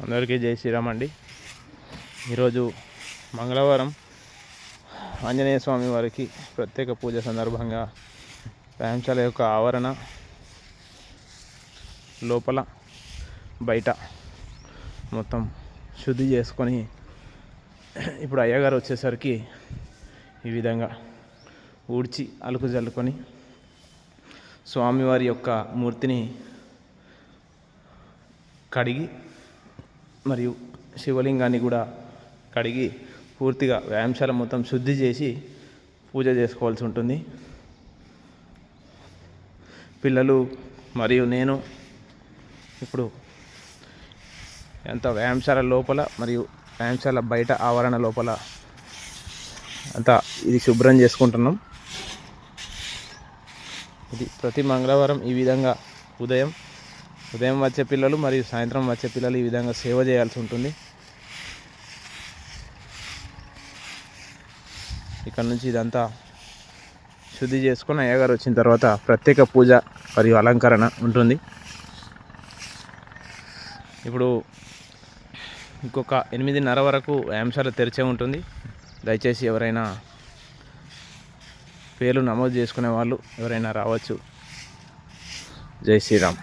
అందరికీ జై శ్రీరామ్ అండి. ఈరోజు మంగళవారం ఆంజనేయ స్వామి వారికి ప్రత్యేక పూజ సందర్భంగా వ్యాయామశాల యొక్క ఆవరణ లోపల బయట మొత్తం శుద్ధి చేసుకొని ఇప్పుడు అయ్యగారు వచ్చేసరికి ఈ విధంగా ఊడ్చి అలుకు జల్లుకొని స్వామివారి యొక్క మూర్తిని కడిగి మరియు శివలింగాన్ని కూడా కడిగి పూర్తిగా వ్యాయామశాల మొత్తం శుద్ధి చేసి పూజ చేసుకోవాల్సి ఉంటుంది. పిల్లలు మరియు నేను ఇప్పుడు అంత వ్యాయామశాల లోపల మరియు వ్యాయామశాల బయట ఆవరణ లోపల అంతా ఇది శుభ్రం చేసుకుంటున్నాం. ఇది ప్రతి మంగళవారం ఈ విధంగా ఉదయం వచ్చే పిల్లలు మరియు సాయంత్రం వచ్చే పిల్లలు ఈ విధంగా సేవ చేయాల్సి ఉంటుంది. ఇక్కడ నుంచి ఇదంతా శుద్ధి చేసుకొని అయ్యగారు వచ్చిన తర్వాత ప్రత్యేక పూజ మరియు అలంకరణ ఉంటుంది. ఇప్పుడు ఇంకొక 8:30 వరకు వ్యాయామశాల తెరిచే ఉంటుంది. దయచేసి ఎవరైనా పేర్లు నమోదు చేసుకునే వాళ్ళు ఎవరైనా రావచ్చు. జై శ్రీరామ్.